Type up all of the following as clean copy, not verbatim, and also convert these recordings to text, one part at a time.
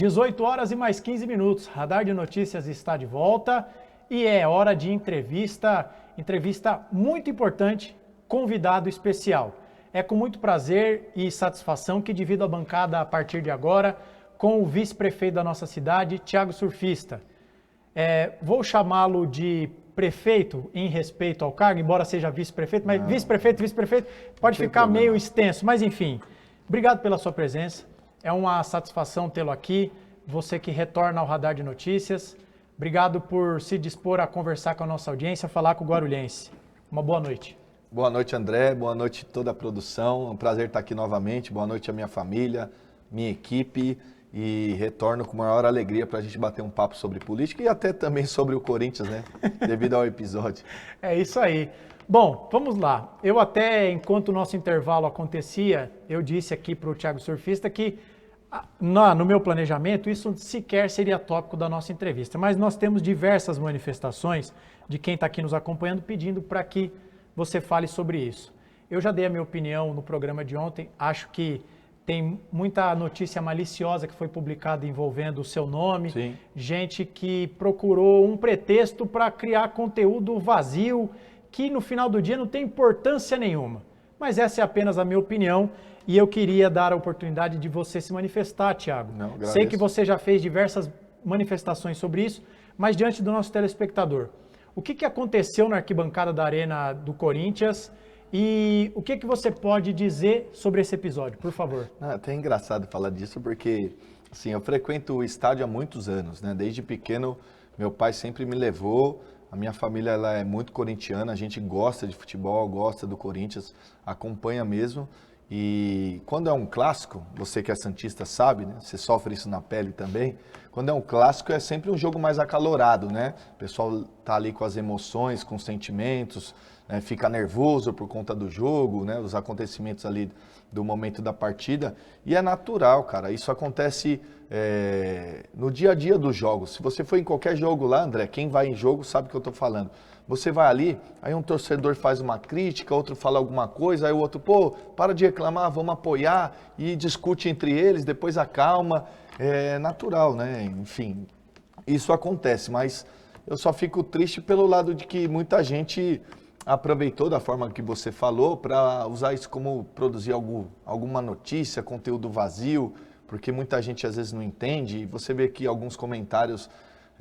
18 horas e mais 15 minutos. Radar de Notícias está de volta e é hora de entrevista muito importante, convidado especial. É com muito prazer e satisfação que divido a bancada a partir de agora com o vice-prefeito da nossa cidade, Thiago Surfista. Vou chamá-lo de prefeito em respeito ao cargo, embora seja vice-prefeito, mas vice-prefeito pode ficar meio extenso, mas enfim. Obrigado pela sua presença. É uma satisfação tê-lo aqui, você que retorna ao Radar de Notícias. Obrigado por se dispor a conversar com a nossa audiência, falar com o guarulhense. Uma boa noite. Boa noite, André. Boa noite a toda a produção. É um prazer estar aqui novamente. Boa noite à minha família, minha equipe. E retorno com maior alegria para a gente bater um papo sobre política e até também sobre o Corinthians, né? Devido ao episódio. É isso aí. Bom, vamos lá. Eu até, enquanto o nosso intervalo acontecia, eu disse aqui para o Thiago Surfista que no meu planejamento isso sequer seria tópico da nossa entrevista, mas nós temos diversas manifestações de quem está aqui nos acompanhando pedindo para que você fale sobre isso. Eu já dei a minha opinião no programa de ontem, acho que tem muita notícia maliciosa que foi publicada envolvendo o seu nome, Sim. Gente que procurou um pretexto para criar conteúdo vazio, que no final do dia não tem importância nenhuma. Mas essa é apenas a minha opinião e eu queria dar a oportunidade de você se manifestar, Thiago. Sei que você já fez diversas manifestações sobre isso, mas diante do nosso telespectador, o que aconteceu na arquibancada da Arena do Corinthians e o que você pode dizer sobre esse episódio, por favor? É até engraçado falar disso porque assim, eu frequento o estádio há muitos anos, né? Desde pequeno, meu pai sempre me levou. A minha família ela é muito corintiana, a gente gosta de futebol, gosta do Corinthians, acompanha mesmo. E quando é um clássico, você que é santista sabe, né? Você sofre isso na pele também. Quando é um clássico é sempre um jogo mais acalorado, né? O pessoal tá ali com as emoções, com os sentimentos, né? Fica nervoso por conta do jogo, né? Os acontecimentos ali do momento da partida. E é natural, cara. Isso acontece no dia a dia dos jogos. Se você for em qualquer jogo lá, André, quem vai em jogo sabe o que eu estou falando. Você vai ali, aí um torcedor faz uma crítica, outro fala alguma coisa, aí o outro, para de reclamar, vamos apoiar, e discute entre eles, depois acalma. É natural, né? Enfim, isso acontece, mas eu só fico triste pelo lado de que muita gente aproveitou da forma que você falou para usar isso como produzir alguma notícia, conteúdo vazio, porque muita gente às vezes não entende. E você vê aqui alguns comentários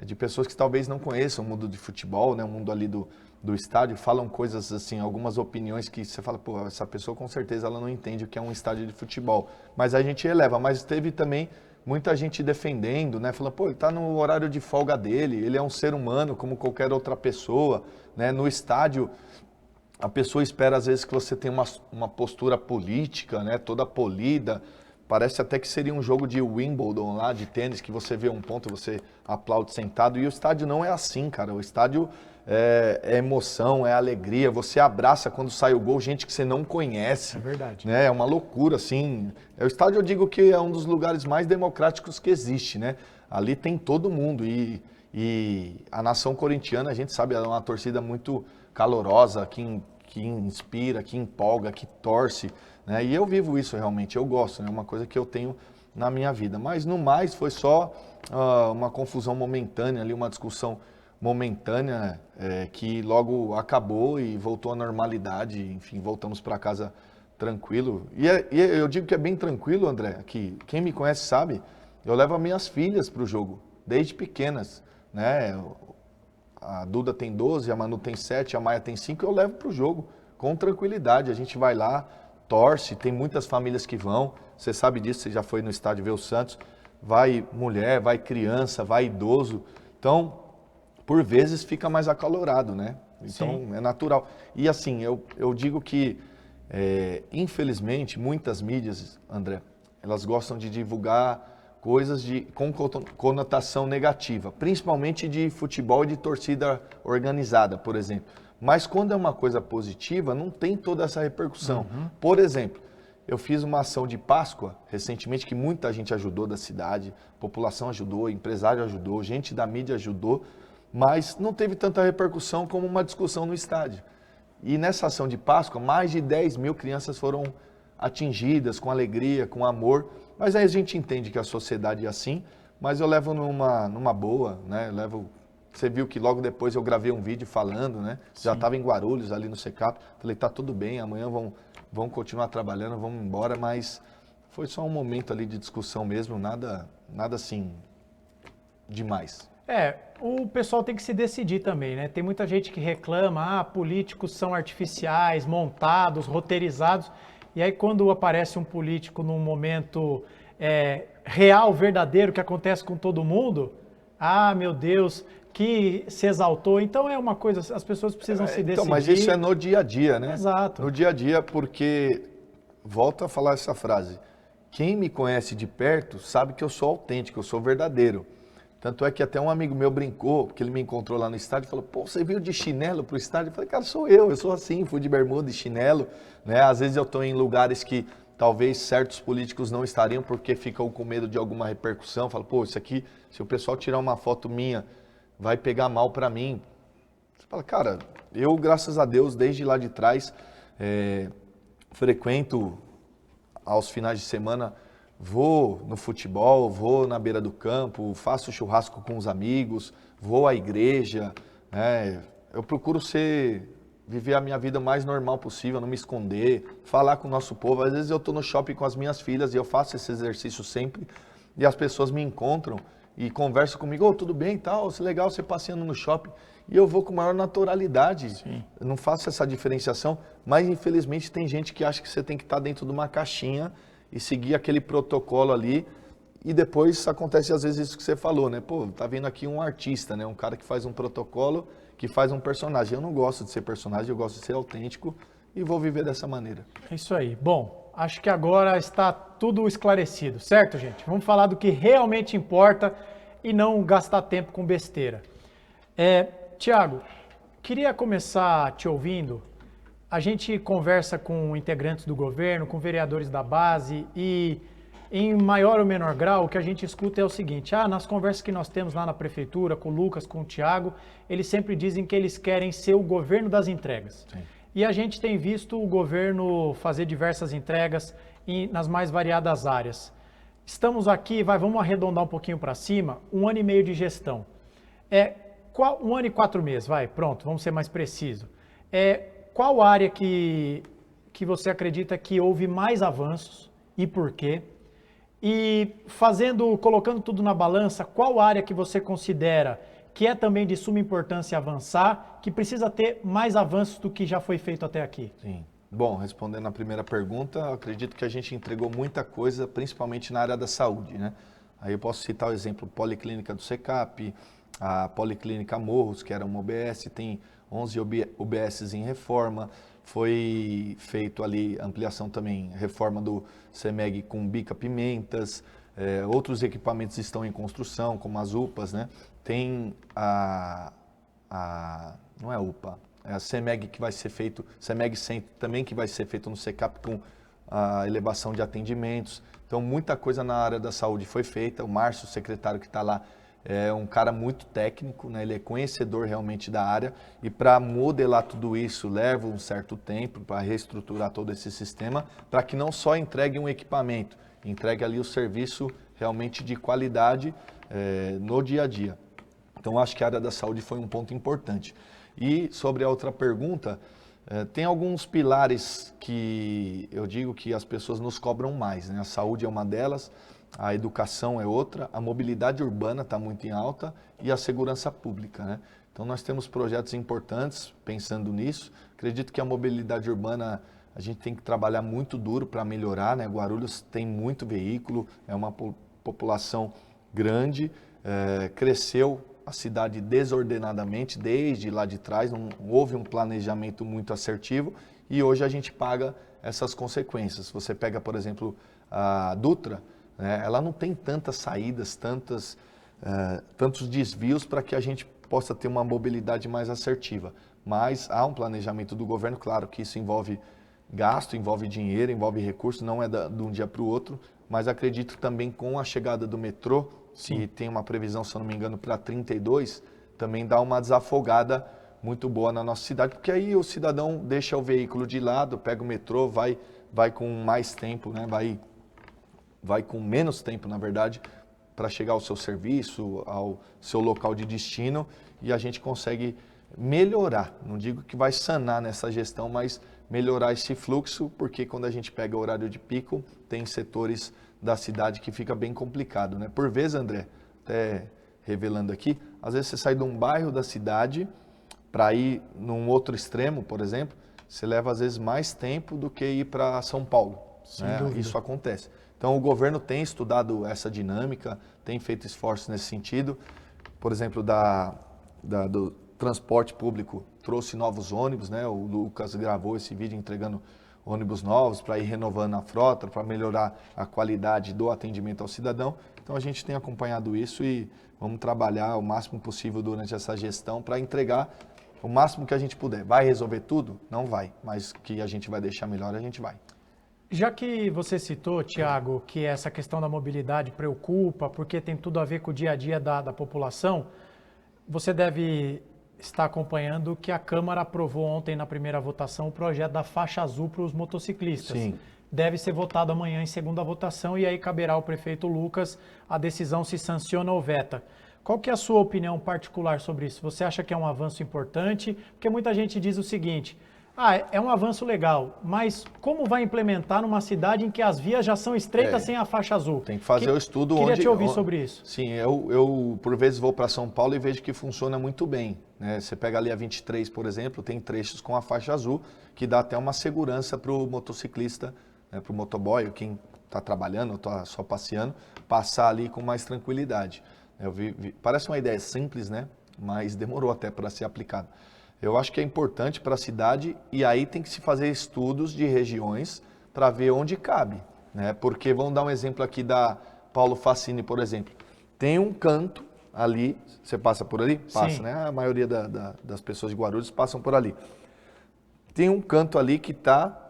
de pessoas que talvez não conheçam o mundo de futebol, né, o mundo ali do estádio, falam coisas assim, algumas opiniões que você fala, essa pessoa com certeza ela não entende o que é um estádio de futebol. Mas a gente eleva, mas teve também muita gente defendendo, né, falando, ele está no horário de folga dele, ele é um ser humano como qualquer outra pessoa, né, no estádio a pessoa espera às vezes que você tenha uma postura política, né, toda polida. Parece até que seria um jogo de Wimbledon lá, de tênis, que você vê um ponto e você aplaude sentado. E o estádio não é assim, cara. O estádio é emoção, é alegria. Você abraça quando sai o gol, gente que você não conhece. É verdade. Né? É uma loucura, assim. O estádio, eu digo que é um dos lugares mais democráticos que existe, né? Ali tem todo mundo. E a nação corintiana, a gente sabe, ela é uma torcida muito calorosa, que inspira, que empolga, que torce. Né? E eu vivo isso realmente, eu gosto, é uma coisa que eu tenho na minha vida. Mas no mais foi só uma confusão momentânea, ali, uma discussão momentânea que logo acabou e voltou à normalidade. Enfim, voltamos para casa tranquilo. E eu digo que é bem tranquilo, André, que quem me conhece sabe, eu levo as minhas filhas para o jogo, desde pequenas. Né? A Duda tem 12, a Manu tem 7, a Maia tem 5, eu levo para o jogo com tranquilidade. A gente vai lá, torce, tem muitas famílias que vão, você sabe disso, você já foi no estádio ver o Santos, vai mulher, vai criança, vai idoso, então, por vezes fica mais acalorado, né? Então, sim, é natural. E assim, eu digo que, infelizmente, muitas mídias, André, elas gostam de divulgar coisas com conotação negativa, principalmente de futebol e de torcida organizada, por exemplo. Mas quando é uma coisa positiva, não tem toda essa repercussão. Uhum. Por exemplo, eu fiz uma ação de Páscoa recentemente que muita gente ajudou da cidade, a população ajudou, empresário ajudou, gente da mídia ajudou, mas não teve tanta repercussão como uma discussão no estádio. E nessa ação de Páscoa, mais de 10 mil crianças foram atingidas com alegria, com amor, mas aí a gente entende que a sociedade é assim, mas eu levo numa boa, né? Você viu que logo depois eu gravei um vídeo falando, né? Já estava em Guarulhos, ali no Secap. Falei, tá tudo bem, amanhã vamos continuar trabalhando, vamos embora, mas foi só um momento ali de discussão mesmo, nada assim demais. O pessoal tem que se decidir também, né? Tem muita gente que reclama, políticos são artificiais, montados, roteirizados. E aí quando aparece um político num momento real, verdadeiro, que acontece com todo mundo, meu Deus, que se exaltou. Então é uma coisa, as pessoas precisam se decidir. Então, mas isso é no dia a dia, né? Exato. No dia a dia, porque, volto a falar essa frase, quem me conhece de perto sabe que eu sou autêntico, eu sou verdadeiro. Tanto é que até um amigo meu brincou, porque ele me encontrou lá no estádio e falou, pô, você veio de chinelo pro estádio? Eu falei, cara, sou eu sou assim, fui de bermuda e chinelo, né? Às vezes eu estou em lugares que talvez certos políticos não estariam porque ficam com medo de alguma repercussão. Falo, pô, isso aqui, se o pessoal tirar uma foto minha, vai pegar mal para mim. Você fala, cara, eu, graças a Deus, desde lá de trás, frequento aos finais de semana, vou no futebol, vou na beira do campo, faço churrasco com os amigos, vou à igreja, né? Eu procuro viver a minha vida o mais normal possível, não me esconder, falar com o nosso povo. Às vezes eu estou no shopping com as minhas filhas e eu faço esse exercício sempre, e as pessoas me encontram e conversam comigo, tudo bem e tal, legal você passeando no shopping, e eu vou com maior naturalidade. Sim. Eu não faço essa diferenciação, mas infelizmente tem gente que acha que você tem que estar dentro de uma caixinha e seguir aquele protocolo ali, e depois acontece às vezes isso que você falou, né? Pô, tá vendo aqui um artista, né? Um cara que faz um protocolo, que faz um personagem. Eu não gosto de ser personagem, eu gosto de ser autêntico e vou viver dessa maneira. É isso aí. Bom, acho que agora está tudo esclarecido, certo, gente? Vamos falar do que realmente importa e não gastar tempo com besteira. Tiago, queria começar te ouvindo. A gente conversa com integrantes do governo, com vereadores da base e, em maior ou menor grau, o que a gente escuta é o seguinte, nas conversas que nós temos lá na prefeitura, com o Lucas, com o Tiago, eles sempre dizem que eles querem ser o governo das entregas. Sim. E a gente tem visto o governo fazer diversas entregas nas mais variadas áreas. Estamos aqui, vamos arredondar um pouquinho para cima, 1 ano e meio de gestão. 1 ano e 4 meses, pronto, vamos ser mais preciso. Qual área que você acredita que houve mais avanços e por quê? E colocando tudo na balança, qual área que você considera que é também de suma importância avançar, que precisa ter mais avanços do que já foi feito até aqui? Sim. Bom, respondendo a primeira pergunta, eu acredito que a gente entregou muita coisa, principalmente na área da saúde, né? Aí eu posso citar o exemplo Policlínica do Secap, a Policlínica Morros, que era uma UBS, tem 11 UBSs em reforma, foi feito ali ampliação também, reforma do CEMEG com Bica Pimentas, outros equipamentos estão em construção, como as UPAs, né? Tem não é UPA, é a CEMEG que vai ser feito, CEMEG Centro também que vai ser feito no Secap com a elevação de atendimentos. Então muita coisa na área da saúde foi feita, o Márcio, o secretário que está lá, é um cara muito técnico, né? Ele é conhecedor realmente da área e para modelar tudo isso leva um certo tempo para reestruturar todo esse sistema para que não só entregue um equipamento, entregue ali o serviço realmente de qualidade no dia a dia. Então acho que a área da saúde foi um ponto importante. E sobre a outra pergunta, tem alguns pilares que eu digo que as pessoas nos cobram mais, né? A saúde é uma delas, a educação é outra, a mobilidade urbana está muito em alta e a segurança pública, né? Então nós temos projetos importantes pensando nisso. Acredito que a mobilidade urbana a gente tem que trabalhar muito duro para melhorar, né? Guarulhos tem muito veículo, é uma população grande, cresceu a cidade desordenadamente desde lá de trás, não houve um planejamento muito assertivo e hoje a gente paga essas consequências. Você pega, por exemplo, a Dutra, ela não tem tantas saídas, tantos desvios para que a gente possa ter uma mobilidade mais assertiva. Mas há um planejamento do governo, claro que isso envolve gasto, envolve dinheiro, envolve recursos, não é de um dia para o outro, mas acredito também com a chegada do metrô, que tem uma previsão, se eu não me engano, para 32, também dá uma desafogada muito boa na nossa cidade, porque aí o cidadão deixa o veículo de lado, pega o metrô, vai com mais tempo, né? Vai com menos tempo, na verdade, para chegar ao seu serviço, ao seu local de destino, e a gente consegue melhorar, não digo que vai sanar nessa gestão, mas melhorar esse fluxo, porque quando a gente pega o horário de pico, tem setores da cidade que fica bem complicado, né? Por vezes, André, até revelando aqui, às vezes você sai de um bairro da cidade para ir num outro extremo, por exemplo, você leva às vezes mais tempo do que ir para São Paulo, né? Isso acontece. Então o governo tem estudado essa dinâmica, tem feito esforços nesse sentido. Por exemplo, do transporte público trouxe novos ônibus, né? O Lucas gravou esse vídeo entregando ônibus novos para ir renovando a frota, para melhorar a qualidade do atendimento ao cidadão. Então a gente tem acompanhado isso e vamos trabalhar o máximo possível durante essa gestão para entregar o máximo que a gente puder. Vai resolver tudo? Não vai, mas que a gente vai deixar melhor, a gente vai. Já que você citou, Tiago, que essa questão da mobilidade preocupa, porque tem tudo a ver com o dia a dia da população, você deve estar acompanhando que a Câmara aprovou ontem na primeira votação o projeto da faixa azul para os motociclistas. Sim. Deve ser votado amanhã em segunda votação e aí caberá ao prefeito Lucas a decisão se sanciona ou veta. Qual que é a sua opinião particular sobre isso? Você acha que é um avanço importante? Porque muita gente diz o seguinte, é um avanço legal, mas como vai implementar numa cidade em que as vias já são estreitas sem a faixa azul? Tem que fazer o estudo Queria te ouvir sobre isso. Sim, eu por vezes vou para São Paulo e vejo que funciona muito bem, né? Você pega ali a 23, por exemplo, tem trechos com a faixa azul, que dá até uma segurança para o motociclista, né, para o motoboy, quem está trabalhando, está só passeando, passar ali com mais tranquilidade. Parece uma ideia simples, né? Mas demorou até para ser aplicado. Eu acho que é importante para a cidade e aí tem que se fazer estudos de regiões para ver onde cabe, né? Porque vamos dar um exemplo aqui da Paulo Facini, por exemplo. Tem um canto ali, você passa por ali? Passa, Sim. né? A maioria das pessoas de Guarulhos passam por ali. Tem um canto ali que está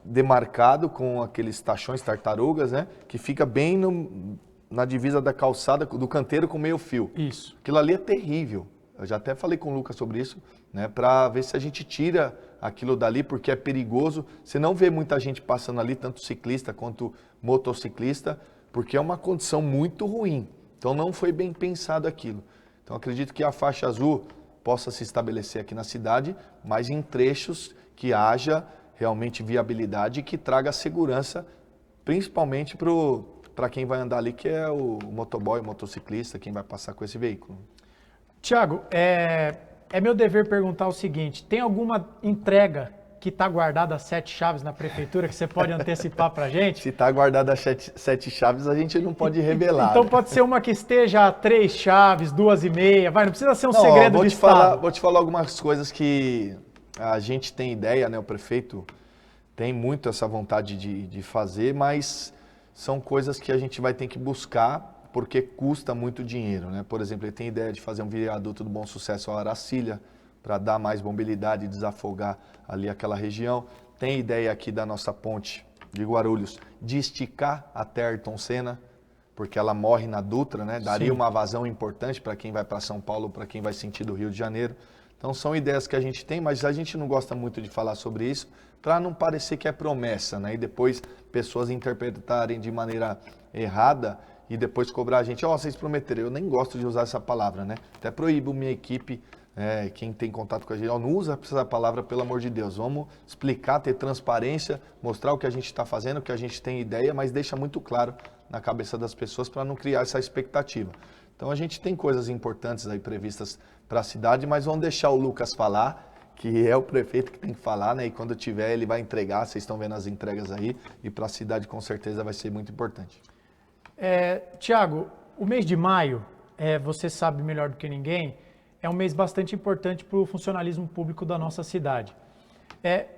demarcado com aqueles tachões, tartarugas, né? Que fica bem na divisa da calçada, do canteiro com meio fio. Isso. Aquilo ali é terrível. Eu já até falei com o Lucas sobre isso, né? Para ver se a gente tira aquilo dali, porque é perigoso. Você não vê muita gente passando ali, tanto ciclista quanto motociclista, porque é uma condição muito ruim. Então não foi bem pensado aquilo. Então acredito que a faixa azul possa se estabelecer aqui na cidade, mas em trechos que haja realmente viabilidade e que traga segurança, principalmente para quem vai andar ali, que é o motoboy, o motociclista, quem vai passar com esse veículo. Tiago, é meu dever perguntar o seguinte, tem alguma entrega que está guardada as 7 chaves na prefeitura que você pode antecipar para a gente? Se está guardada as 7 chaves, a gente não pode revelar. Então pode ser uma que esteja a 3 chaves, 2,5, não precisa ser um segredo de Estado. Vou te falar algumas coisas que a gente tem ideia, né? O prefeito tem muito essa vontade de fazer, mas são coisas que a gente vai ter que buscar porque custa muito dinheiro, né? Por exemplo, ele tem ideia de fazer um viaduto do Bom Sucesso ao Aracília para dar mais mobilidade e desafogar ali aquela região. Tem ideia aqui da nossa ponte de Guarulhos de esticar até Ayrton Senna, porque ela morre na Dutra, né? Daria Sim. uma vazão importante para quem vai para São Paulo, para quem vai sentido Rio de Janeiro. Então são ideias que a gente tem, mas a gente não gosta muito de falar sobre isso, para não parecer que é promessa, né? E depois pessoas interpretarem de maneira errada e depois cobrar a gente, vocês prometeram. Eu nem gosto de usar essa palavra, né? Até proíbo minha equipe, quem tem contato com a gente, não usa essa palavra, pelo amor de Deus. Vamos explicar, ter transparência, mostrar o que a gente está fazendo, o que a gente tem ideia, mas deixa muito claro na cabeça das pessoas para não criar essa expectativa. Então a gente tem coisas importantes aí previstas para a cidade, mas vamos deixar o Lucas falar, que é o prefeito que tem que falar, né? E quando tiver ele vai entregar, vocês estão vendo as entregas aí, e para a cidade com certeza vai ser muito importante. Tiago, o mês de maio, você sabe melhor do que ninguém, é um mês bastante importante para o funcionalismo público da nossa cidade.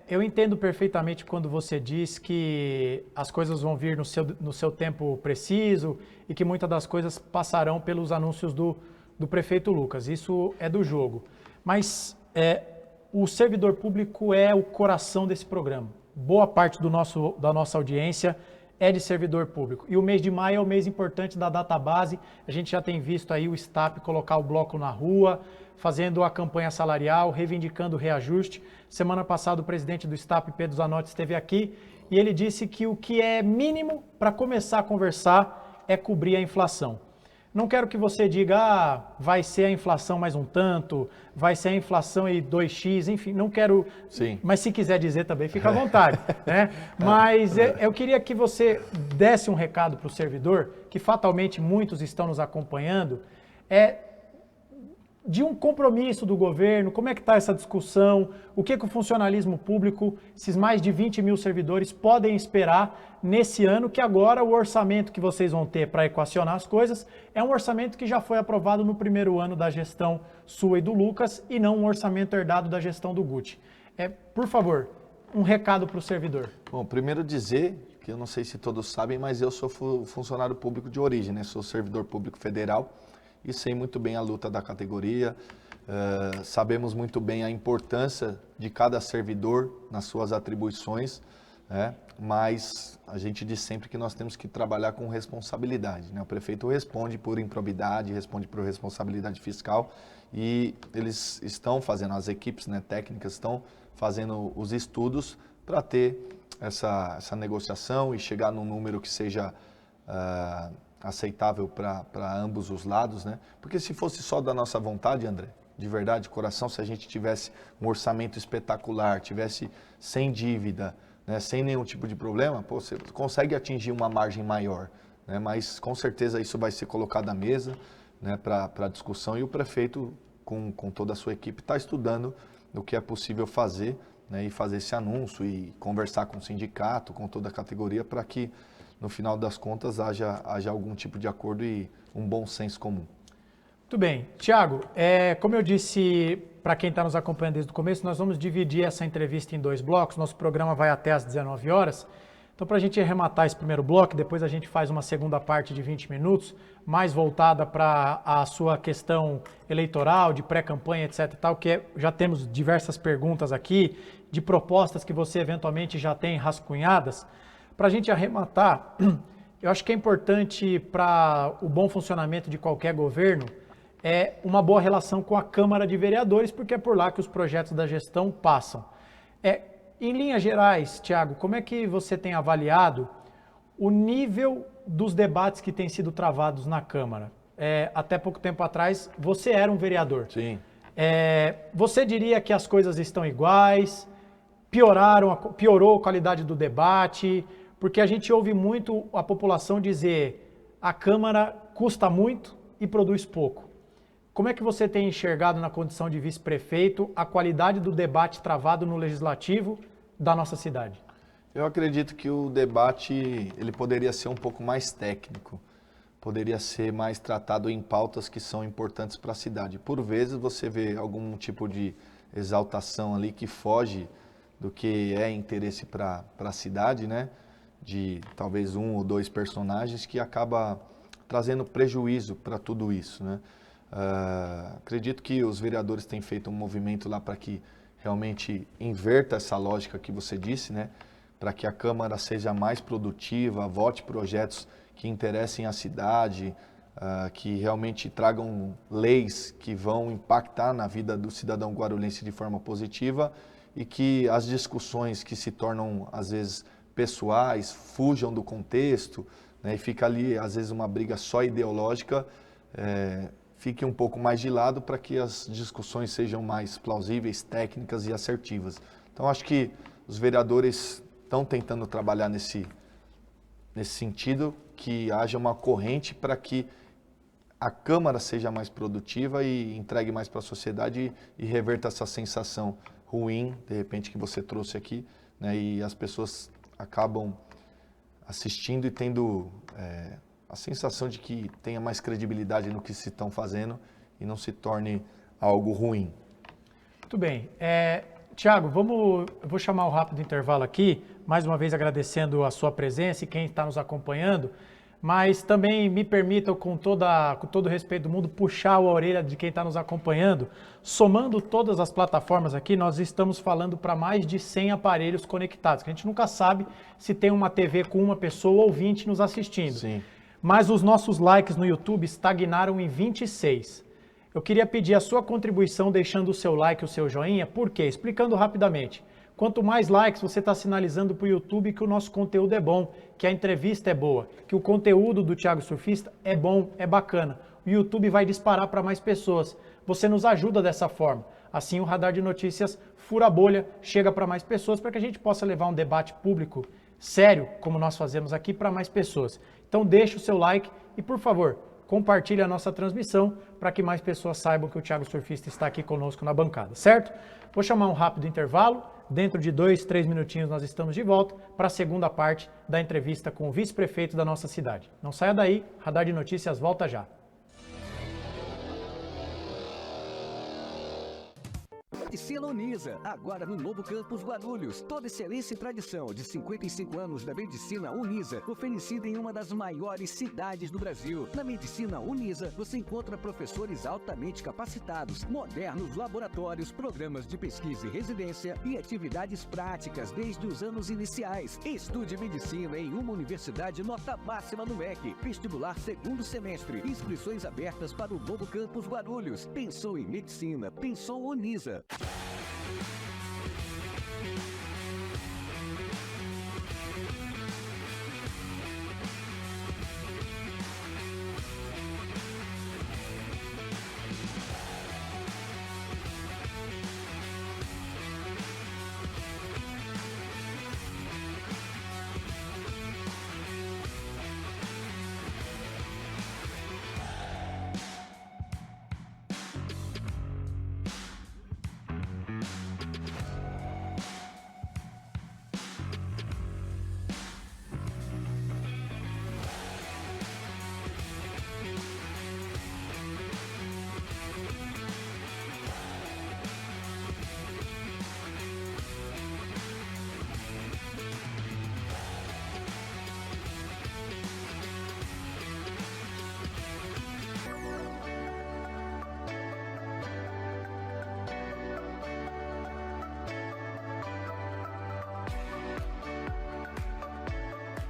Eu entendo perfeitamente quando você diz que as coisas vão vir no seu tempo preciso e que muitas das coisas passarão pelos anúncios do prefeito Lucas. Isso é do jogo. Mas o servidor público é o coração desse programa. Boa parte da nossa audiência é de servidor público. E o mês de maio é o mês importante da database. A gente já tem visto aí o STAP colocar o bloco na rua, fazendo a campanha salarial, reivindicando o reajuste. Semana passada o presidente do STAP, Pedro Zanotti, esteve aqui e ele disse que o que é mínimo para começar a conversar é cobrir a inflação. Não quero que você diga, vai ser a inflação mais um tanto, vai ser a inflação e 2x, enfim, não quero. Sim. Mas se quiser dizer também, fica à vontade. Né? Mas eu queria que você desse um recado para o servidor, que fatalmente muitos estão nos acompanhando, de um compromisso do governo, como é que está essa discussão, o que o funcionalismo público, esses mais de 20 mil servidores podem esperar nesse ano, que agora o orçamento que vocês vão ter para equacionar as coisas é um orçamento que já foi aprovado no primeiro ano da gestão sua e do Lucas e não um orçamento herdado da gestão do Guti. Por favor, um recado para o servidor. Bom, primeiro dizer que eu não sei se todos sabem, mas eu sou funcionário público de origem, né? Sou servidor público federal. E sei muito bem a luta da categoria, sabemos muito bem a importância de cada servidor nas suas atribuições, né? Mas a gente diz sempre que nós temos que trabalhar com responsabilidade, né? O prefeito responde por improbidade, responde por responsabilidade fiscal e eles estão fazendo, as equipes, né, técnicas estão fazendo os estudos para ter essa negociação e chegar num número que seja aceitável para ambos os lados, né? Porque se fosse só da nossa vontade, André, de verdade, de coração, se a gente tivesse um orçamento espetacular, tivesse sem dívida, né, sem nenhum tipo de problema, pô, você consegue atingir uma margem maior, né? Mas com certeza isso vai ser colocado à mesa, né, para discussão e o prefeito, com toda a sua equipe, está estudando o que é possível fazer, né, e fazer esse anúncio e conversar com o sindicato, com toda a categoria, para que no final das contas haja algum tipo de acordo e um bom senso comum. Muito bem. Tiago, como eu disse para quem está nos acompanhando desde o começo, nós vamos dividir essa entrevista em 2 blocos, nosso programa vai até às 19 horas. Então, para a gente arrematar esse primeiro bloco, depois a gente faz uma segunda parte de 20 minutos, mais voltada para a sua questão eleitoral, de pré-campanha, etc. e tal, que já temos diversas perguntas aqui, de propostas que você eventualmente já tem rascunhadas. Para a gente arrematar, eu acho que é importante para o bom funcionamento de qualquer governo uma boa relação com a Câmara de Vereadores, porque é por lá que os projetos da gestão passam. Em linhas gerais, Tiago, como é que você tem avaliado o nível dos debates que têm sido travados na Câmara? Até pouco tempo atrás, você era um vereador. Sim. Você diria que as coisas estão iguais? Piorou a qualidade do debate? Porque a gente ouve muito a população dizer a Câmara custa muito e produz pouco. Como é que você tem enxergado na condição de vice-prefeito a qualidade do debate travado no Legislativo da nossa cidade? Eu acredito que o debate ele poderia ser um pouco mais técnico, poderia ser mais tratado em pautas que são importantes para a cidade. Por vezes você vê algum tipo de exaltação ali que foge do que é interesse para a cidade, né? De talvez 1 ou 2 personagens que acaba trazendo prejuízo para tudo isso, né? Acredito que os vereadores têm feito um movimento lá para que realmente inverta essa lógica que você disse, né? Para que a Câmara seja mais produtiva, vote projetos que interessem a cidade, que realmente tragam leis que vão impactar na vida do cidadão guarulhense de forma positiva e que as discussões que se tornam, às vezes, pessoais, fujam do contexto, né, e fica ali, às vezes, uma briga só ideológica, fique um pouco mais de lado para que as discussões sejam mais plausíveis, técnicas e assertivas. Então, acho que os vereadores estão tentando trabalhar nesse sentido, que haja uma corrente para que a Câmara seja mais produtiva e entregue mais para a sociedade e reverta essa sensação ruim, de repente, que você trouxe aqui, né, e as pessoas acabam assistindo e tendo a sensação de que tenha mais credibilidade no que se estão fazendo e não se torne algo ruim. Muito bem. Tiago, eu vou chamar o rápido intervalo aqui, mais uma vez agradecendo a sua presença e quem está nos acompanhando, mas também me permitam, com todo o respeito do mundo, puxar a orelha de quem está nos acompanhando. Somando todas as plataformas aqui, nós estamos falando para mais de 100 aparelhos conectados, que a gente nunca sabe se tem uma TV com uma pessoa ou 20 nos assistindo. Sim. Mas os nossos likes no YouTube estagnaram em 26. Eu queria pedir a sua contribuição deixando o seu like, o seu joinha, por quê? Explicando rapidamente. Quanto mais likes, você está sinalizando para o YouTube que o nosso conteúdo é bom, que a entrevista é boa, que o conteúdo do Thiago Surfista é bom, é bacana. O YouTube vai disparar para mais pessoas. Você nos ajuda dessa forma. Assim o Radar de Notícias fura a bolha, chega para mais pessoas para que a gente possa levar um debate público sério, como nós fazemos aqui, para mais pessoas. Então deixa o seu like e, por favor, compartilhe a nossa transmissão para que mais pessoas saibam que o Thiago Surfista está aqui conosco na bancada, certo? Vou chamar um rápido intervalo. Dentro de 2, 3 minutinhos nós estamos de volta para a segunda parte da entrevista com o vice-prefeito da nossa cidade. Não saia daí, Radar de Notícias volta já. Medicina Unisa, agora no novo campus Guarulhos. Toda excelência e tradição de 55 anos da Medicina Unisa, oferecida em uma das maiores cidades do Brasil. Na Medicina Unisa, você encontra professores altamente capacitados, modernos laboratórios, programas de pesquisa e residência e atividades práticas desde os anos iniciais. Estude medicina em uma universidade nota máxima no MEC. Vestibular segundo semestre. Inscrições abertas para o novo campus Guarulhos. Pensou em medicina? Pensou Unisa.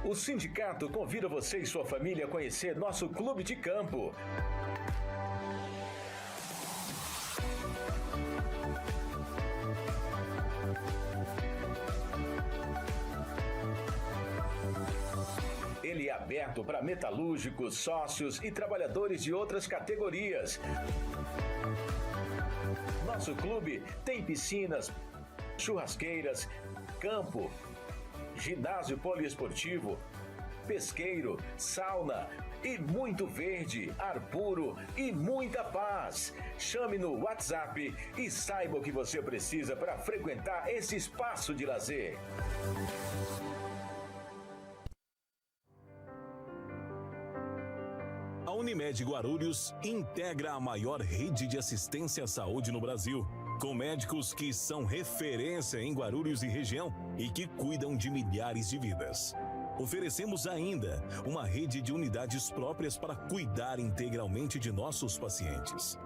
O sindicato convida você e sua família a conhecer nosso clube de campo. Ele é aberto para metalúrgicos, sócios e trabalhadores de outras categorias. Nosso clube tem piscinas, churrasqueiras, campo, ginásio poliesportivo, pesqueiro, sauna e muito verde, ar puro e muita paz. Chame no WhatsApp e saiba o que você precisa para frequentar esse espaço de lazer. A Unimed Guarulhos integra a maior rede de assistência à saúde no Brasil, com médicos que são referência em Guarulhos e região e que cuidam de milhares de vidas. Oferecemos ainda uma rede de unidades próprias para cuidar integralmente de nossos pacientes.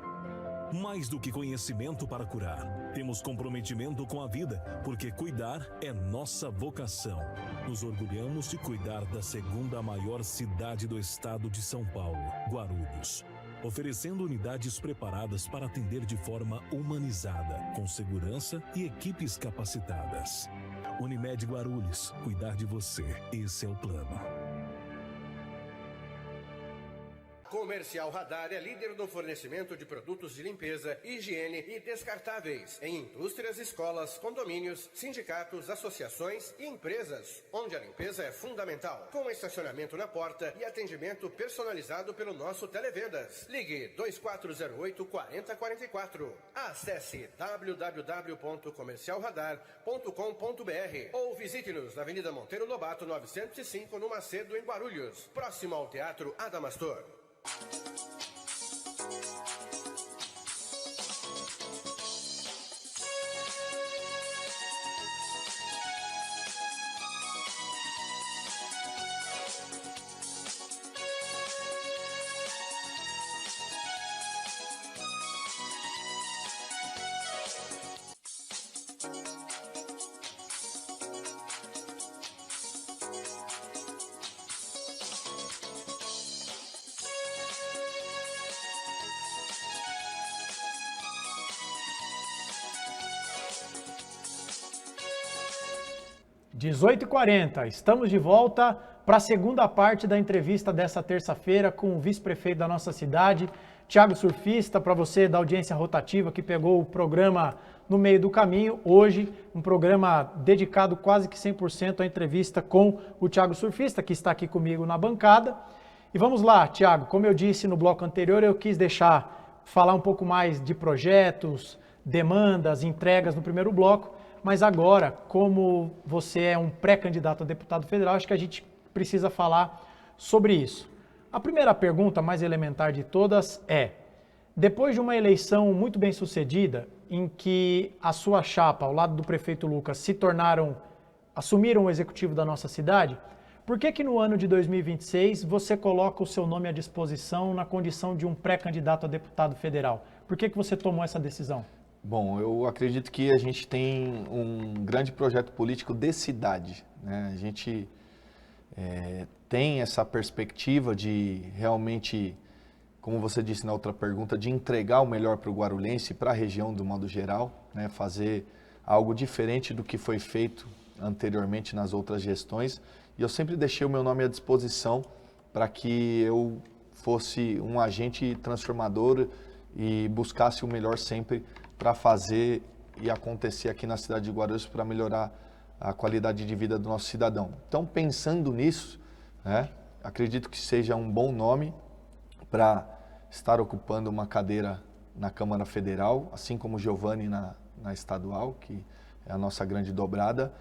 Mais do que conhecimento para curar, temos comprometimento com a vida, porque cuidar é nossa vocação. Nos orgulhamos de cuidar da segunda maior cidade do estado de São Paulo, Guarulhos, oferecendo unidades preparadas para atender de forma humanizada, com segurança e equipes capacitadas. Unimed Guarulhos, cuidar de você, esse é o plano. Comercial Radar é líder no fornecimento de produtos de limpeza, higiene e descartáveis em indústrias, escolas, condomínios, sindicatos, associações e empresas, onde a limpeza é fundamental, com estacionamento na porta e atendimento personalizado pelo nosso Televendas. Ligue 2408-4044. Acesse www.comercialradar.com.br ou visite-nos na Avenida Monteiro Lobato 905, no Macedo, em Guarulhos, próximo ao Teatro Adamastor. 18h40, estamos de volta para a segunda parte da entrevista dessa terça-feira com o vice-prefeito da nossa cidade, Thiago Surfista, para você da audiência rotativa que pegou o programa no meio do caminho. Hoje, um programa dedicado quase que 100% à entrevista com o Thiago Surfista, que está aqui comigo na bancada. E vamos lá, Thiago, como eu disse no bloco anterior, eu quis falar um pouco mais de projetos, demandas, entregas no primeiro bloco. Mas agora, como você é um pré-candidato a deputado federal, acho que a gente precisa falar sobre isso. A primeira pergunta, mais elementar de todas, é: depois de uma eleição muito bem sucedida, em que a sua chapa, ao lado do prefeito Lucas, assumiram o executivo da nossa cidade, por que no ano de 2026 você coloca o seu nome à disposição na condição de um pré-candidato a deputado federal? Por que você tomou essa decisão? Bom, eu acredito que a gente tem um grande projeto político de cidade, né? A gente tem essa perspectiva de realmente, como você disse na outra pergunta, de entregar o melhor para o guarulhense e para a região do modo geral, né? Fazer algo diferente do que foi feito anteriormente nas outras gestões. E eu sempre deixei o meu nome à disposição para que eu fosse um agente transformador e buscasse o melhor sempre para fazer e acontecer aqui na cidade de Guarulhos para melhorar a qualidade de vida do nosso cidadão. Então, pensando nisso, né, acredito que seja um bom nome para estar ocupando uma cadeira na Câmara Federal, assim como o Giovanni na estadual, que é a nossa grande dobrada.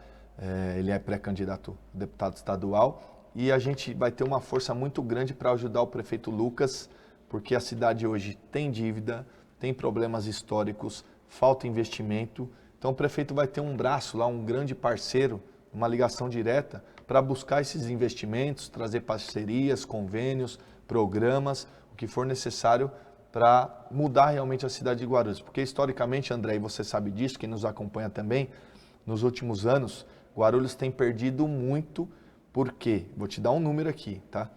Ele é pré-candidato a deputado estadual e a gente vai ter uma força muito grande para ajudar o prefeito Lucas, porque a cidade hoje tem dívida, tem problemas históricos, falta investimento. Então o prefeito vai ter um braço lá, um grande parceiro, uma ligação direta para buscar esses investimentos, trazer parcerias, convênios, programas, o que for necessário para mudar realmente a cidade de Guarulhos. Porque historicamente, André, e você sabe disso, quem nos acompanha também, nos últimos anos, Guarulhos tem perdido muito. Por quê? Vou te dar um número aqui, tá?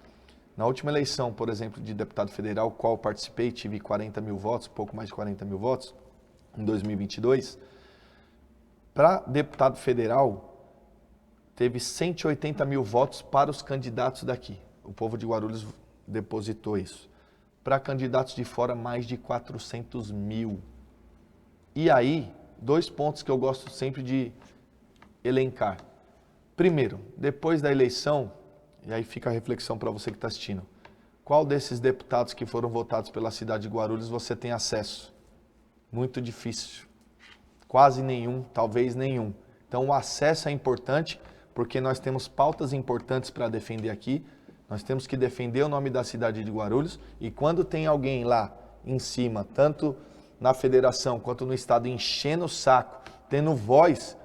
Na última eleição, por exemplo, de deputado federal, qual eu participei, tive 40 mil votos, pouco mais de 40 mil votos, em 2022. Para deputado federal, teve 180 mil votos para os candidatos daqui. O povo de Guarulhos depositou isso. Para candidatos de fora, mais de 400 mil. E aí, 2 pontos que eu gosto sempre de elencar. Primeiro, depois da eleição, e aí fica a reflexão para você que está assistindo, qual desses deputados que foram votados pela cidade de Guarulhos você tem acesso? Muito difícil. Quase nenhum, talvez nenhum. Então o acesso é importante porque nós temos pautas importantes para defender aqui. Nós temos que defender o nome da cidade de Guarulhos e quando tem alguém lá em cima, tanto na federação quanto no estado, enchendo o saco, tendo voz,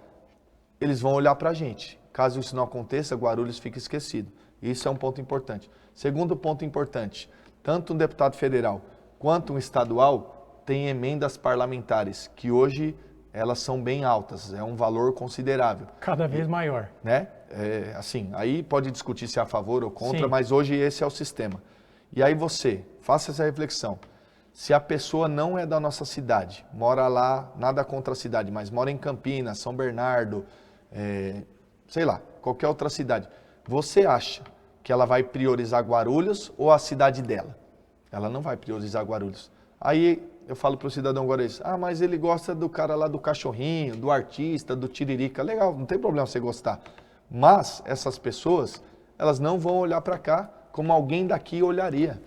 eles vão olhar para a gente. Caso isso não aconteça, Guarulhos fica esquecido. Isso é um ponto importante. Segundo ponto importante, tanto um deputado federal quanto um estadual tem emendas parlamentares, que hoje elas são bem altas, é um valor considerável. Cada vez maior. Né? Assim, aí pode discutir se é a favor ou contra, Sim. Mas hoje esse é o sistema. E aí você, faça essa reflexão. Se a pessoa não é da nossa cidade, mora lá, nada contra a cidade, mas mora em Campinas, São Bernardo, sei lá, qualquer outra cidade, você acha que ela vai priorizar Guarulhos ou a cidade dela? Ela não vai priorizar Guarulhos. Aí eu falo para o cidadão guarulhense, mas ele gosta do cara lá do cachorrinho, do artista, do tiririca. Legal, não tem problema você gostar. Mas essas pessoas, elas não vão olhar para cá como alguém daqui olharia.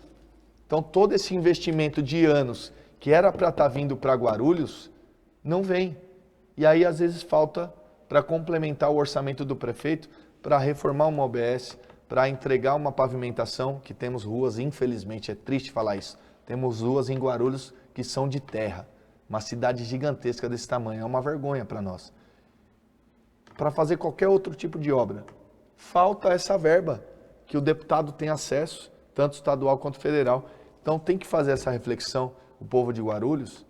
Então todo esse investimento de anos que era para estar vindo para Guarulhos, não vem. E aí às vezes falta para complementar o orçamento do prefeito, para reformar uma OBS, para entregar uma pavimentação, que temos ruas, infelizmente, é triste falar isso, temos ruas em Guarulhos que são de terra, uma cidade gigantesca desse tamanho, é uma vergonha para nós. Para fazer qualquer outro tipo de obra, falta essa verba que o deputado tem acesso, tanto estadual quanto federal. Então tem que fazer essa reflexão, o povo de Guarulhos,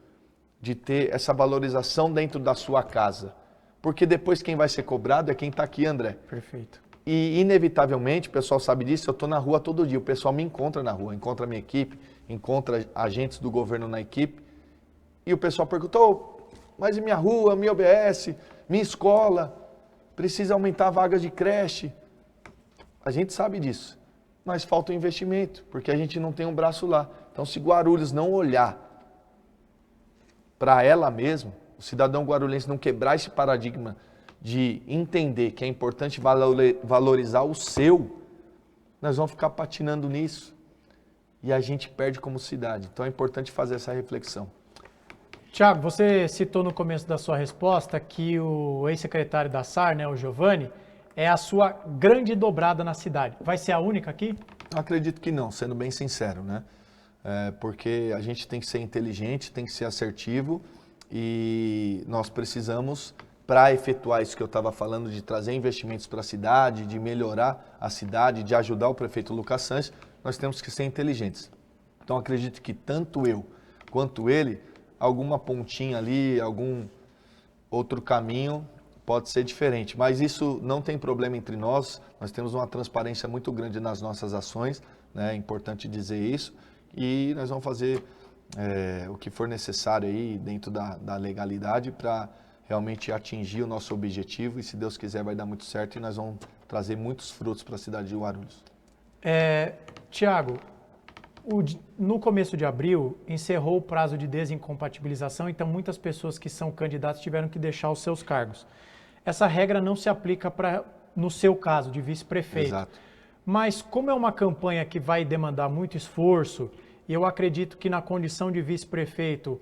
de ter essa valorização dentro da sua casa. Porque depois quem vai ser cobrado é quem está aqui, André. Perfeito. E inevitavelmente, o pessoal sabe disso, eu estou na rua todo dia, o pessoal me encontra na rua, encontra a minha equipe, encontra agentes do governo na equipe, e o pessoal perguntou, mas e minha rua, minha OBS, minha escola? precisa aumentar vagas de creche. A gente sabe disso, mas falta o investimento, porque a gente não tem um braço lá. Então, se Guarulhos não olhar para ela mesma, o cidadão guarulhense não quebrar esse paradigma de entender que é importante valorizar o seu, nós vamos ficar patinando nisso e a gente perde como cidade. Então é importante fazer essa reflexão. Tiago, você citou no começo da sua resposta que o ex-secretário da SAR, né, o Giovanni, é a sua grande dobrada na cidade. Vai ser a única aqui? Acredito que não, sendo bem sincero, né? Porque a gente tem que ser inteligente, tem que ser assertivo e nós precisamos, para efetuar isso que eu estava falando, de trazer investimentos para a cidade, de melhorar a cidade, de ajudar o prefeito Lucas Sanches, nós temos que ser inteligentes. Então acredito que tanto eu quanto ele, alguma pontinha ali, algum outro caminho pode ser diferente, mas isso não tem problema entre nós temos uma transparência muito grande nas nossas ações, né? É importante dizer isso, e nós vamos fazer o que for necessário aí dentro da legalidade para realmente atingir o nosso objetivo e, se Deus quiser, vai dar muito certo e nós vamos trazer muitos frutos para a cidade de Guarulhos. Tiago, no começo de abril, encerrou o prazo de desincompatibilização, então muitas pessoas que são candidatos tiveram que deixar os seus cargos. Essa regra não se aplica no seu caso, de vice-prefeito. Exato. Mas como é uma campanha que vai demandar muito esforço, e eu acredito que na condição de vice-prefeito,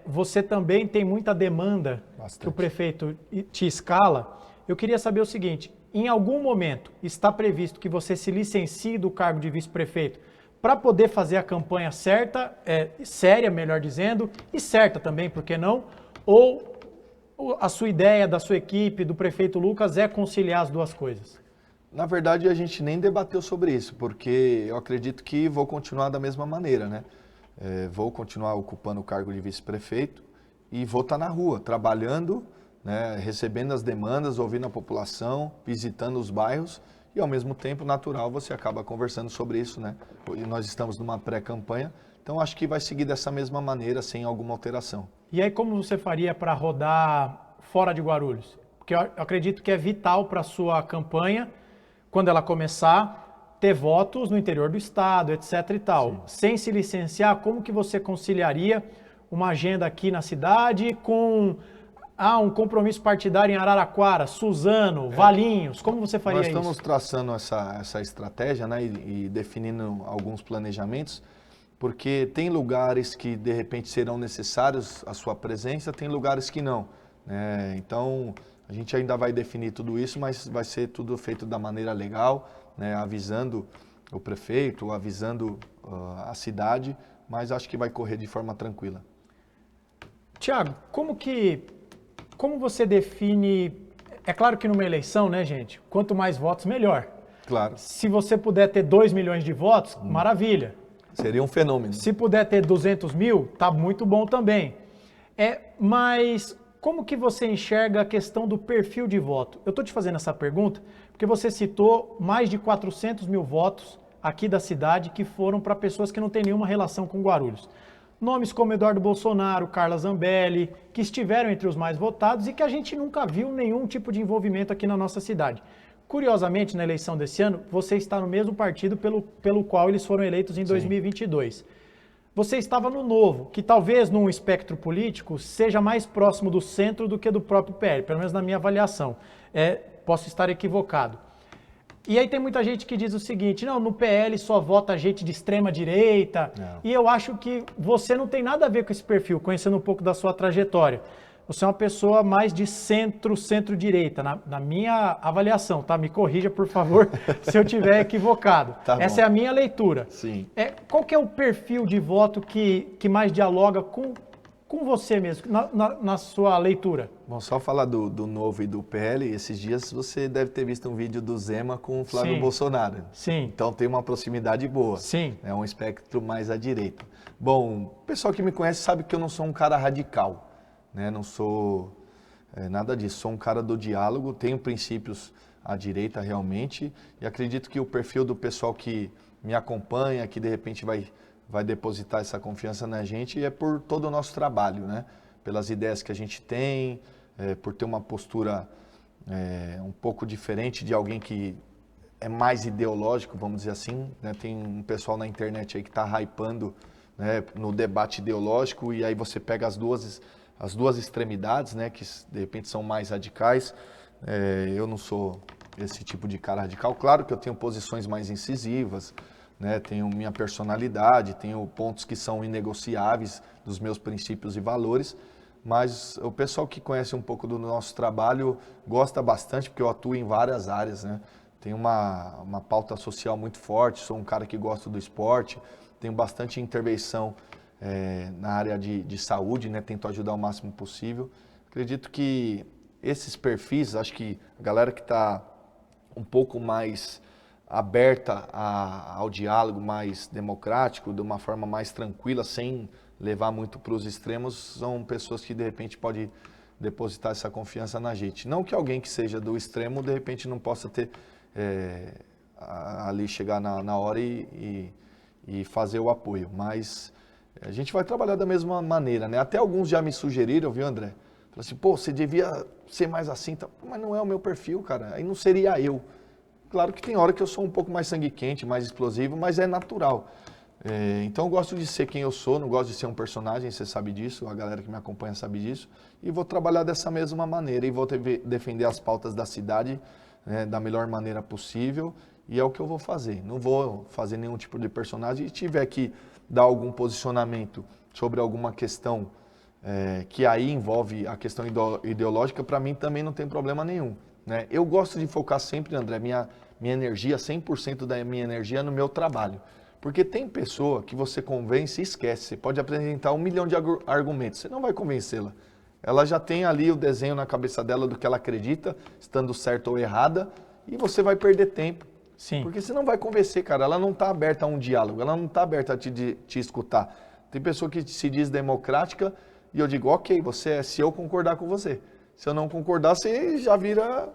você também tem muita demanda que o prefeito te escala, eu queria saber o seguinte, em algum momento está previsto que você se licencie do cargo de vice-prefeito para poder fazer a campanha certa, séria, melhor dizendo, e certa também, por que não? Ou a sua ideia, da sua equipe, do prefeito Lucas, é conciliar as duas coisas? Na verdade, a gente nem debateu sobre isso, porque eu acredito que vou continuar da mesma maneira, né? Vou continuar ocupando o cargo de vice-prefeito e vou estar na rua, trabalhando, né, recebendo as demandas, ouvindo a população, visitando os bairros e, ao mesmo tempo, natural, você acaba conversando sobre isso, né? E nós estamos numa pré-campanha, então acho que vai seguir dessa mesma maneira, sem alguma alteração. E aí, como você faria para rodar fora de Guarulhos? Porque eu acredito que é vital para a sua campanha, quando ela começar, ter votos no interior do estado, etc e tal. Sim. Sem se licenciar, como que você conciliaria uma agenda aqui na cidade com um compromisso partidário em Araraquara, Suzano, Valinhos? Como você faria isso? Nós estamos traçando essa estratégia, né, e definindo alguns planejamentos, porque tem lugares que de repente serão necessários a sua presença, tem lugares que não, né? Então a gente ainda vai definir tudo isso, mas vai ser tudo feito da maneira legal, né, avisando o prefeito, avisando a cidade, mas acho que vai correr de forma tranquila. Tiago, como você define... É claro que numa eleição, né, gente, quanto mais votos, melhor. Claro. Se você puder ter 2 milhões de votos, maravilha. Seria um fenômeno. Se puder ter 200 mil, tá muito bom também. Mas como que você enxerga a questão do perfil de voto? Eu estou te fazendo essa pergunta porque você citou mais de 400 mil votos aqui da cidade que foram para pessoas que não têm nenhuma relação com Guarulhos. Nomes como Eduardo Bolsonaro, Carla Zambelli, que estiveram entre os mais votados e que a gente nunca viu nenhum tipo de envolvimento aqui na nossa cidade. Curiosamente, na eleição desse ano, você está no mesmo partido pelo qual eles foram eleitos em 2022. Você estava no Novo, que talvez num espectro político seja mais próximo do centro do que do próprio PL, pelo menos na minha avaliação. Posso estar equivocado. E aí tem muita gente que diz o seguinte, não, no PL só vota gente de extrema direita, e eu acho que você não tem nada a ver com esse perfil, conhecendo um pouco da sua trajetória. Você é uma pessoa mais de centro-direita, na minha avaliação, tá? Me corrija, por favor, se eu estiver equivocado. Tá bom. Essa é a minha leitura. Sim. Qual que é o perfil de voto que mais dialoga com você mesmo, na sua leitura? Bom, só falar do Novo e do PL, esses dias você deve ter visto um vídeo do Zema com o Flávio Sim. Bolsonaro. Sim. Então tem uma proximidade boa. Sim. É um espectro mais à direita. Bom, o pessoal que me conhece sabe que eu não sou um cara radical, né? Não sou nada disso. Sou um cara do diálogo, tenho princípios à direita realmente e acredito que o perfil do pessoal que me acompanha, que de repente vai depositar essa confiança na gente é por todo o nosso trabalho, né? Pelas ideias que a gente tem, por ter uma postura um pouco diferente de alguém que é mais ideológico, vamos dizer assim, né? Tem um pessoal na internet aí que está hypando, né, no debate ideológico, e aí você pega as duas extremidades, né, que de repente são mais radicais. Eu não sou esse tipo de cara radical. Claro que eu tenho posições mais incisivas, né, tenho minha personalidade, tenho pontos que são inegociáveis dos meus princípios e valores, mas o pessoal que conhece um pouco do nosso trabalho gosta bastante, porque eu atuo em várias áreas, né? Tenho uma pauta social muito forte, sou um cara que gosta do esporte, tenho bastante intervenção na área de saúde, né? Tento ajudar o máximo possível. Acredito que esses perfis, acho que a galera que está um pouco mais aberta ao diálogo, mais democrático, de uma forma mais tranquila, sem levar muito para os extremos, são pessoas que de repente podem depositar essa confiança na gente. Não que alguém que seja do extremo, de repente não possa ter ali chegar na hora e fazer o apoio, mas a gente vai trabalhar da mesma maneira, né? Até alguns já me sugeriram, viu, André? Falaram assim, pô, você devia ser mais assim, tá? Mas não é o meu perfil, cara, aí não seria eu. Claro que tem hora que eu sou um pouco mais sangue quente, mais explosivo, mas é natural. Então eu gosto de ser quem eu sou, não gosto de ser um personagem, você sabe disso, a galera que me acompanha sabe disso, e vou trabalhar dessa mesma maneira, e vou defender as pautas da cidade, né, da melhor maneira possível, e é o que eu vou fazer. Não vou fazer nenhum tipo de personagem, e tiver que dar algum posicionamento sobre alguma questão que aí envolve a questão ideológica, para mim também não tem problema nenhum, né? Eu gosto de focar sempre, André, minha energia, 100% da minha energia no meu trabalho. Porque tem pessoa que você convence e esquece. Você pode apresentar 1 milhão de argumentos, você não vai convencê-la. Ela já tem ali o desenho na cabeça dela do que ela acredita, estando certa ou errada, e você vai perder tempo. Sim. Porque você não vai convencer, cara. Ela não está aberta a um diálogo, ela não está aberta a te escutar. Tem pessoa que se diz democrática e eu digo, ok, você é se eu concordar com você. Se eu não concordar, você já vira,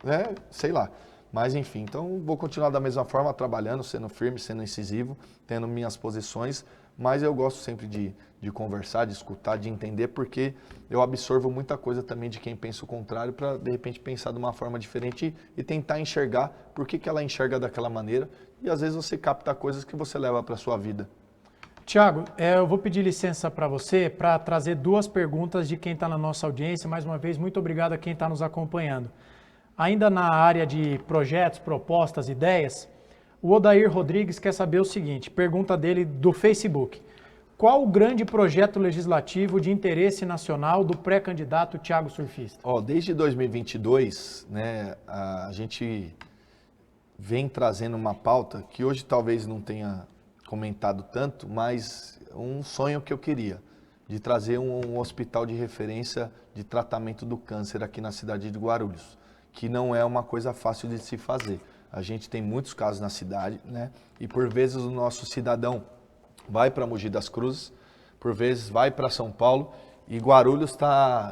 né, sei lá. Mas enfim, então vou continuar da mesma forma, trabalhando, sendo firme, sendo incisivo, tendo minhas posições, mas eu gosto sempre de conversar, de escutar, de entender, porque eu absorvo muita coisa também de quem pensa o contrário para, de repente, pensar de uma forma diferente e tentar enxergar por que ela enxerga daquela maneira, e às vezes você capta coisas que você leva para a sua vida. Tiago, eu vou pedir licença para você para trazer 2 perguntas de quem está na nossa audiência. Mais uma vez, muito obrigado a quem está nos acompanhando. Ainda na área de projetos, propostas, ideias, o Odair Rodrigues quer saber o seguinte, pergunta dele do Facebook. Qual o grande projeto legislativo de interesse nacional do pré-candidato Thiago Surfista? Desde 2022, né, a gente vem trazendo uma pauta que hoje talvez não tenha comentado tanto, mas um sonho que eu queria, de trazer um hospital de referência de tratamento do câncer aqui na cidade de Guarulhos, que não é uma coisa fácil de se fazer. A gente tem muitos casos na cidade, né? E por vezes o nosso cidadão vai para Mogi das Cruzes, por vezes vai para São Paulo, e Guarulhos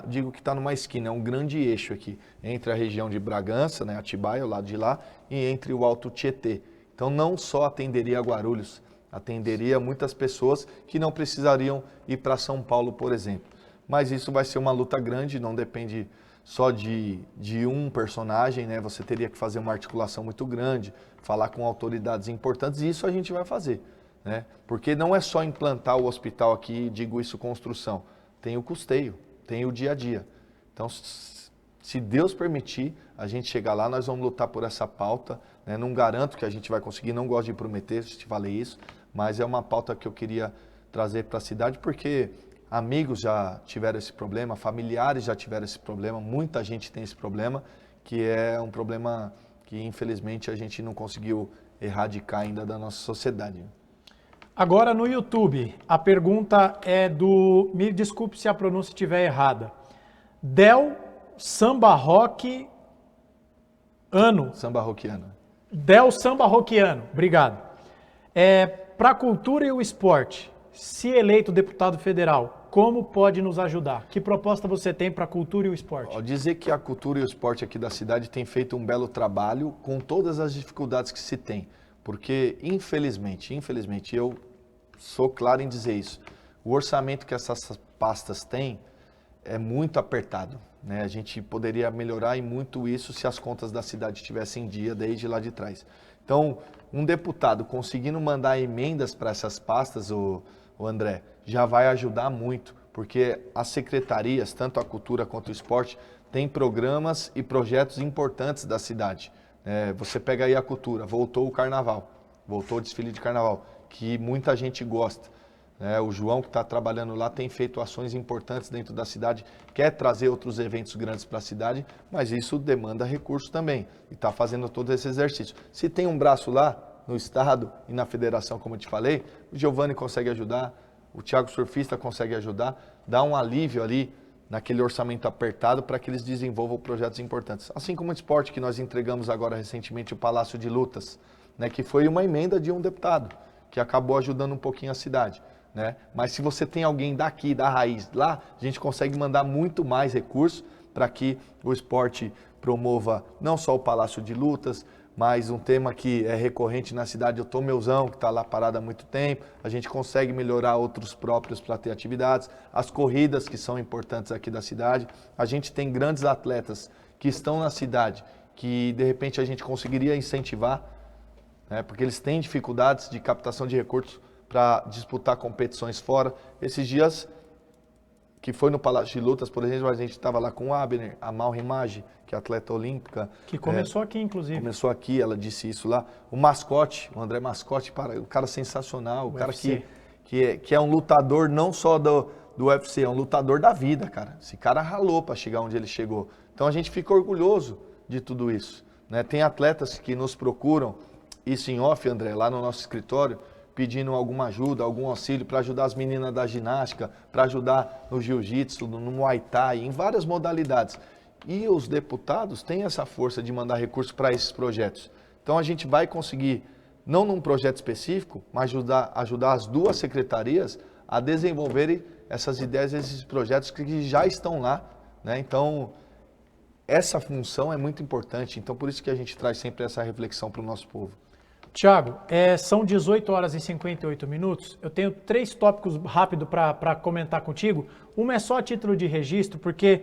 digo que está numa esquina, é um grande eixo aqui, entre a região de Bragança, né, Atibaia, o lado de lá, e entre o Alto Tietê. Então não só atenderia Guarulhos, atenderia muitas pessoas que não precisariam ir para São Paulo, por exemplo. Mas isso vai ser uma luta grande, não depende só de um personagem, né? Você teria que fazer uma articulação muito grande, falar com autoridades importantes, e isso a gente vai fazer, né? Porque não é só implantar o hospital aqui, digo isso construção, tem o custeio, tem o dia a dia. Então, se Deus permitir, a gente chegar lá, nós vamos lutar por essa pauta, né? Não garanto que a gente vai conseguir, não gosto de prometer, te falei isso, mas é uma pauta que eu queria trazer para a cidade, porque amigos já tiveram esse problema, familiares já tiveram esse problema, muita gente tem esse problema, que é um problema que infelizmente a gente não conseguiu erradicar ainda da nossa sociedade. Agora no YouTube, a pergunta é do, me desculpe se a pronúncia estiver errada, Del Samba Rock Ano. Samba Rockiano. Del Samba Rockiano, obrigado. Para a cultura e o esporte, se eleito deputado federal, como pode nos ajudar? Que proposta você tem para a cultura e o esporte? Dizer que a cultura e o esporte aqui da cidade tem feito um belo trabalho com todas as dificuldades que se tem. Porque, infelizmente, eu sou claro em dizer isso, o orçamento que essas pastas têm é muito apertado. né? A gente poderia melhorar e muito isso se as contas da cidade estivessem em dia desde lá de trás. Então, um deputado conseguindo mandar emendas para essas pastas, o André, já vai ajudar muito, porque as secretarias, tanto a cultura quanto o esporte, têm programas e projetos importantes da cidade. Você pega aí a cultura, voltou o carnaval, voltou o desfile de carnaval, que muita gente gosta. O João, que está trabalhando lá, tem feito ações importantes dentro da cidade, quer trazer outros eventos grandes para a cidade, mas isso demanda recursos também, e está fazendo todo esse exercício. Se tem um braço lá, no estado e na federação, como eu te falei, o Giovanni consegue ajudar, o Thiago Surfista consegue ajudar, dá um alívio ali naquele orçamento apertado para que eles desenvolvam projetos importantes. Assim como o esporte, que nós entregamos agora recentemente o Palácio de Lutas, né, que foi uma emenda de um deputado, que acabou ajudando um pouquinho a cidade. Né? Mas se você tem alguém daqui, da raiz, lá, a gente consegue mandar muito mais recursos para que o esporte promova não só o Palácio de Lutas, mas um tema que é recorrente na cidade, o Tomeuzão, que está lá parado há muito tempo. A gente consegue melhorar outros próprios para ter atividades. As corridas, que são importantes aqui da cidade. A gente tem grandes atletas que estão na cidade, que de repente a gente conseguiria incentivar, né? Porque eles têm dificuldades de captação de recursos para disputar competições fora. Esses dias, que foi no Palácio de Lutas, por exemplo, a gente estava lá com o Abner, a Mal Rimage, que é atleta olímpica. Que começou aqui, inclusive. Começou aqui, ela disse isso lá. O Mascote, o André Mascote, um cara sensacional, o cara que é um lutador não só do UFC, é um lutador da vida, cara. Esse cara ralou para chegar onde ele chegou. Então a gente fica orgulhoso de tudo isso, né? Tem atletas que nos procuram, isso em off, André, lá no nosso escritório, pedindo alguma ajuda, algum auxílio para ajudar as meninas da ginástica, para ajudar no jiu-jitsu, no muay thai, em várias modalidades. E os deputados têm essa força de mandar recursos para esses projetos. Então a gente vai conseguir, não num projeto específico, mas ajudar as duas secretarias a desenvolverem essas ideias, esses projetos que já estão lá, né? Então, essa função é muito importante. Então, por isso que a gente traz sempre essa reflexão para o nosso povo. Tiago, são 18 horas e 58 minutos. Eu tenho 3 tópicos rápidos para comentar contigo. Uma é só a título de registro, porque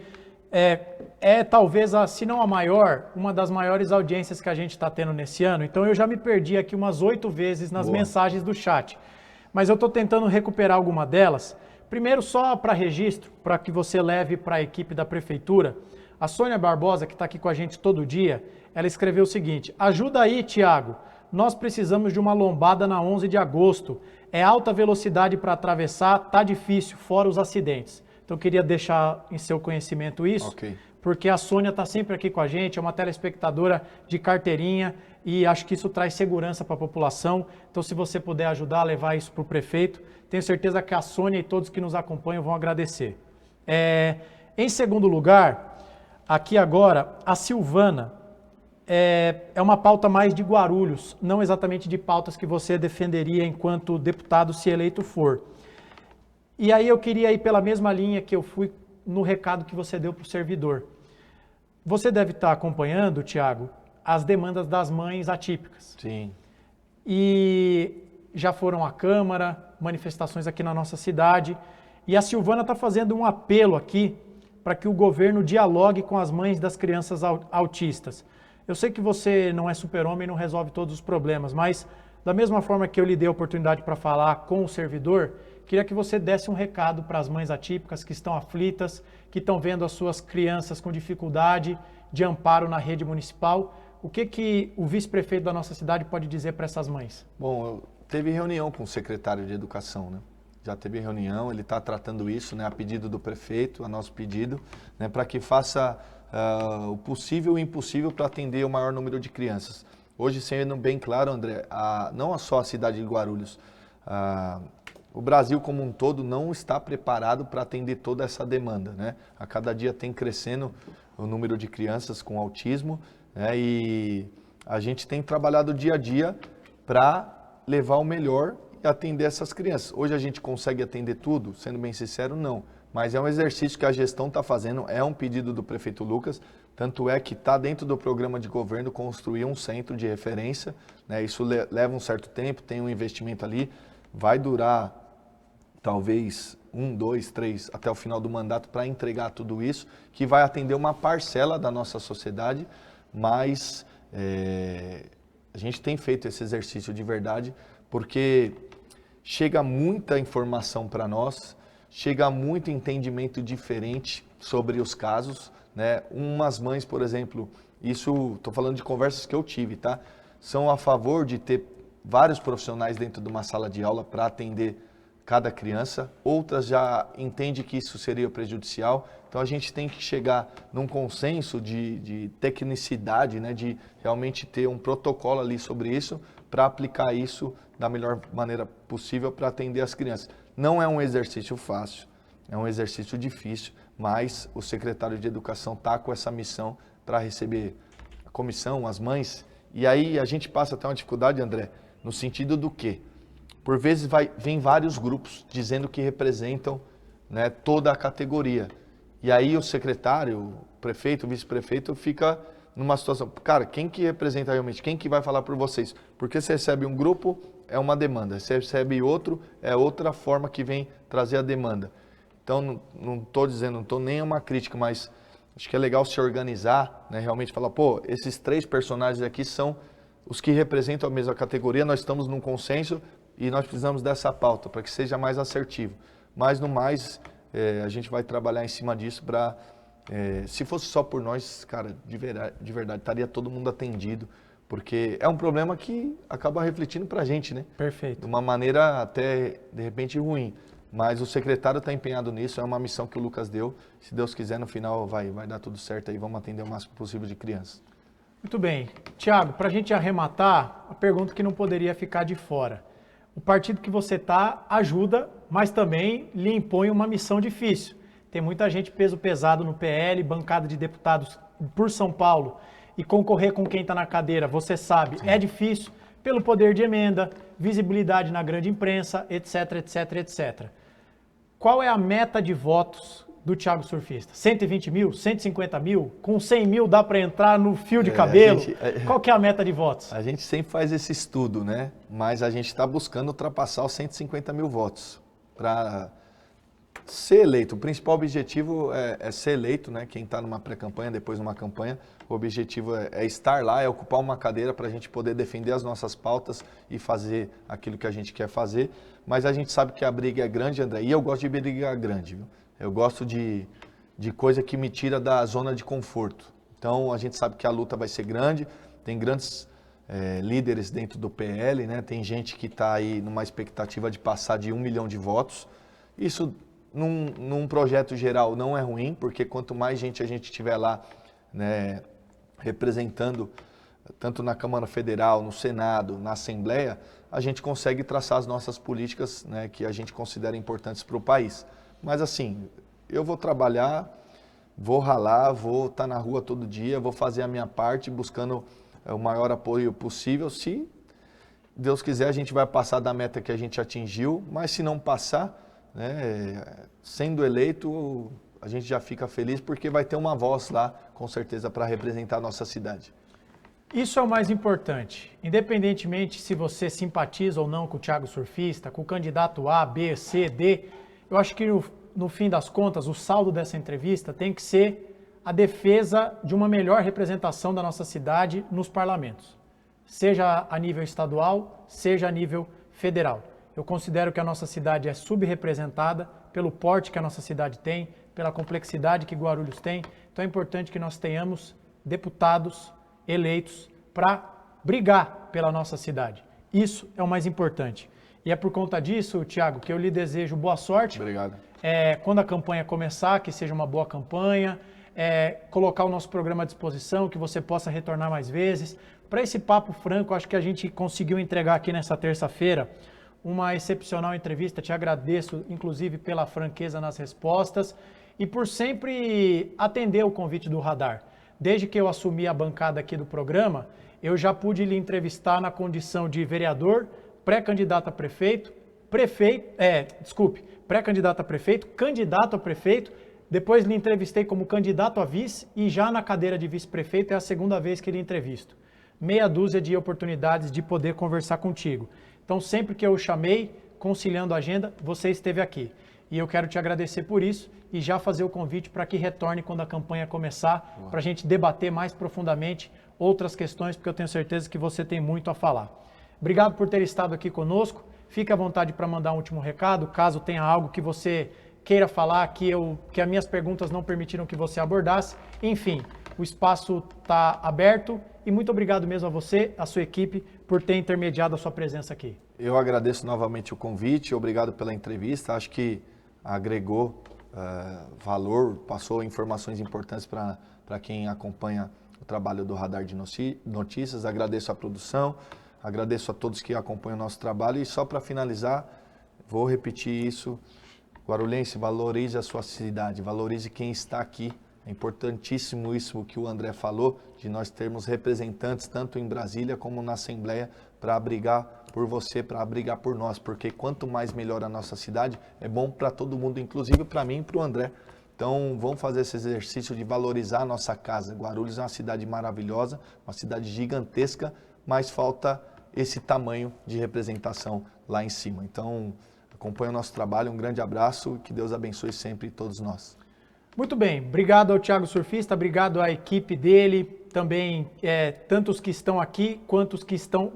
talvez, se não a maior, uma das maiores audiências que a gente está tendo nesse ano. Então eu já me perdi aqui umas 8 vezes nas mensagens do chat. Mas eu estou tentando recuperar alguma delas. Primeiro, só para registro, para que você leve para a equipe da prefeitura. A Sônia Barbosa, que está aqui com a gente todo dia, ela escreveu o seguinte: ajuda aí, Tiago. Nós precisamos de uma lombada na 11 de agosto. É alta velocidade para atravessar, tá difícil, fora os acidentes. Então, eu queria deixar em seu conhecimento isso, porque a Sônia está sempre aqui com a gente, é uma telespectadora de carteirinha e acho que isso traz segurança para a população. Então, se você puder ajudar a levar isso para o prefeito, tenho certeza que a Sônia e todos que nos acompanham vão agradecer. Em segundo lugar, aqui agora, a Silvana. É uma pauta mais de Guarulhos, não exatamente de pautas que você defenderia enquanto deputado, se eleito for. E aí eu queria ir pela mesma linha que eu fui no recado que você deu para o servidor. Você deve estar acompanhando, Tiago, as demandas das mães atípicas. Sim. E já foram à Câmara, manifestações aqui na nossa cidade, e a Silvana está fazendo um apelo aqui para que o governo dialogue com as mães das crianças autistas. Eu sei que você não é super-homem e não resolve todos os problemas, mas da mesma forma que eu lhe dei a oportunidade para falar com o servidor, queria que você desse um recado para as mães atípicas que estão aflitas, que estão vendo as suas crianças com dificuldade de amparo na rede municipal. O que o vice-prefeito da nossa cidade pode dizer para essas mães? Bom, teve reunião com o secretário de Educação, né? Já teve reunião, ele está tratando isso, né, a pedido do prefeito, a nosso pedido, né, para que faça o possível e o impossível para atender o maior número de crianças. Hoje, sendo bem claro, André, não só a cidade de Guarulhos, o Brasil como um todo não está preparado para atender toda essa demanda, né? A cada dia tem crescendo o número de crianças com autismo, né, e a gente tem trabalhado dia a dia para levar o melhor e atender essas crianças. Hoje a gente consegue atender tudo? Sendo bem sincero, não. Mas é um exercício que a gestão está fazendo, é um pedido do prefeito Lucas, tanto é que está dentro do programa de governo construir um centro de referência, né? Isso leva um certo tempo, tem um investimento ali, vai durar talvez 1, 2, 3, até o final do mandato para entregar tudo isso, que vai atender uma parcela da nossa sociedade, mas a gente tem feito esse exercício de verdade, porque chega muita informação para nós, chega muito entendimento diferente sobre os casos, né? Umas mães, por exemplo, isso, estou falando de conversas que eu tive, tá? São a favor de ter vários profissionais dentro de uma sala de aula para atender cada criança, outras já entendem que isso seria prejudicial, então a gente tem que chegar num consenso de tecnicidade, né, de realmente ter um protocolo ali sobre isso, para aplicar isso da melhor maneira possível para atender as crianças. Não é um exercício fácil, é um exercício difícil, mas o secretário de Educação está com essa missão para receber a comissão, as mães, e aí a gente passa até uma dificuldade, André, no sentido do quê? Por vezes vem vários grupos dizendo que representam, né, toda a categoria. E aí o secretário, o prefeito, o vice-prefeito fica numa situação, cara, quem que representa realmente? Quem que vai falar por vocês? Porque você recebe um grupo, é uma demanda. Você recebe outro, é outra forma que vem trazer a demanda. Então, não estou dizendo, não estou nem uma crítica, mas acho que é legal se organizar, né, realmente falar, pô, esses 3 personagens aqui são os que representam a mesma categoria, nós estamos num consenso, e nós precisamos dessa pauta para que seja mais assertivo. Mas no mais, a gente vai trabalhar em cima disso para, se fosse só por nós, cara, de verdade, estaria todo mundo atendido, porque é um problema que acaba refletindo para a gente, né? Perfeito. De uma maneira até, de repente, ruim. Mas o secretário está empenhado nisso, é uma missão que o Lucas deu. Se Deus quiser, no final vai dar tudo certo aí, vamos atender o máximo possível de crianças. Muito bem. Tiago, para a gente arrematar, a pergunta que não poderia ficar de fora. O partido que você está ajuda, mas também lhe impõe uma missão difícil. Tem muita gente peso pesado no PL, bancada de deputados por São Paulo, e concorrer com quem está na cadeira, você sabe, é difícil, pelo poder de emenda, visibilidade na grande imprensa, etc, etc, etc. Qual é a meta de votos do Thiago Surfista? 120 mil? 150 mil? Com 100 mil dá para entrar no fio de cabelo? Qual que é a meta de votos? A gente sempre faz esse estudo, né? Mas a gente está buscando ultrapassar os 150 mil votos para ser eleito. O principal objetivo é ser eleito, né? Quem está numa pré-campanha, depois numa campanha, o objetivo é estar lá, é ocupar uma cadeira para a gente poder defender as nossas pautas e fazer aquilo que a gente quer fazer. Mas a gente sabe que a briga é grande, André, e eu gosto de briga grande, viu? Eu gosto de coisa que me tira da zona de conforto. Então, a gente sabe que a luta vai ser grande, tem grandes líderes dentro do PL, né? Tem gente que está aí numa expectativa de passar de 1 milhão de votos. Isso, num projeto geral, não é ruim, porque quanto mais gente a gente tiver lá, né, representando, tanto na Câmara Federal, no Senado, na Assembleia, a gente consegue traçar as nossas políticas, né, que a gente considera importantes para o país. Mas assim, eu vou trabalhar, vou ralar, vou estar na rua todo dia, vou fazer a minha parte, buscando o maior apoio possível. Se Deus quiser, a gente vai passar da meta que a gente atingiu, mas se não passar, né, sendo eleito, a gente já fica feliz porque vai ter uma voz lá, com certeza, para representar a nossa cidade. Isso é o mais importante. Independentemente se você simpatiza ou não com o Thiago Surfista, com o candidato A, B, C, D, eu acho que no fim das contas, o saldo dessa entrevista tem que ser a defesa de uma melhor representação da nossa cidade nos parlamentos, seja a nível estadual, seja a nível federal. Eu considero que a nossa cidade é subrepresentada pelo porte que a nossa cidade tem, pela complexidade que Guarulhos tem. Então é importante que nós tenhamos deputados eleitos para brigar pela nossa cidade. Isso é o mais importante. E é por conta disso, Thiago, que eu lhe desejo boa sorte. Obrigado. Quando a campanha começar, que seja uma boa campanha, colocar o nosso programa à disposição, que você possa retornar mais vezes. Para esse papo franco, acho que a gente conseguiu entregar aqui nessa terça-feira uma excepcional entrevista. Te agradeço, inclusive, pela franqueza nas respostas e por sempre atender o convite do Radar. Desde que eu assumi a bancada aqui do programa, eu já pude lhe entrevistar na condição de vereador, pré-candidato a prefeito, pré-candidato a prefeito, candidato a prefeito, depois lhe entrevistei como candidato a vice e já na cadeira de vice-prefeito é a segunda vez que lhe entrevisto. Meia dúzia de oportunidades de poder conversar contigo. Então, sempre que eu chamei, conciliando a agenda, você esteve aqui. E eu quero te agradecer por isso e já fazer o convite para que retorne quando a campanha começar, para a gente debater mais profundamente outras questões, porque eu tenho certeza que você tem muito a falar. Obrigado por ter estado aqui conosco. Fique à vontade para mandar um último recado, caso tenha algo que você queira falar, que as minhas perguntas não permitiram que você abordasse. Enfim, o espaço está aberto e muito obrigado mesmo a você, a sua equipe, por ter intermediado a sua presença aqui. Eu agradeço novamente o convite, obrigado pela entrevista. Acho que agregou valor, passou informações importantes para quem acompanha o trabalho do Radar de Notícias. Agradeço a produção, agradeço a todos que acompanham o nosso trabalho. E só para finalizar, vou repetir isso. Guarulhense, valorize a sua cidade, valorize quem está aqui. É importantíssimo isso que o André falou, de nós termos representantes tanto em Brasília como na Assembleia para brigar por você, para brigar por nós, porque quanto mais melhor a nossa cidade, é bom para todo mundo, inclusive para mim e para o André. Então vamos fazer esse exercício de valorizar a nossa casa. Guarulhos é uma cidade maravilhosa, uma cidade gigantesca, mas falta esse tamanho de representação lá em cima. Então acompanhe o nosso trabalho, um grande abraço, que Deus abençoe sempre todos nós. Muito bem, obrigado ao Thiago Surfista, obrigado à equipe dele, também tanto os que estão aqui quanto os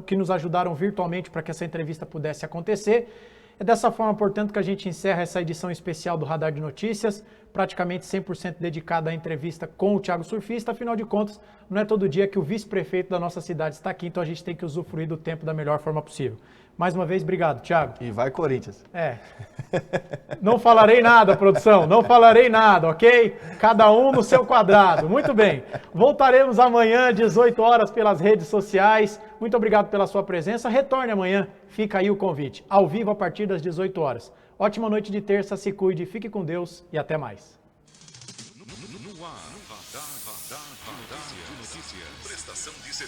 que nos ajudaram virtualmente para que essa entrevista pudesse acontecer. É dessa forma, portanto, que a gente encerra essa edição especial do Radar de Notícias, praticamente 100% dedicada à entrevista com o Thiago Surfista. Afinal de contas, não é todo dia que o vice-prefeito da nossa cidade está aqui, então a gente tem que usufruir do tempo da melhor forma possível. Mais uma vez, obrigado, Thiago. E vai Corinthians. Não falarei nada, produção, não falarei nada, ok? Cada um no seu quadrado. Muito bem. Voltaremos amanhã, 18 horas, pelas redes sociais. Muito obrigado pela sua presença. Retorne amanhã, fica aí o convite. Ao vivo a partir das 18 horas. Ótima noite de terça, se cuide, fique com Deus e até mais. No ar, Radar de Notícias. Prestação de serviço.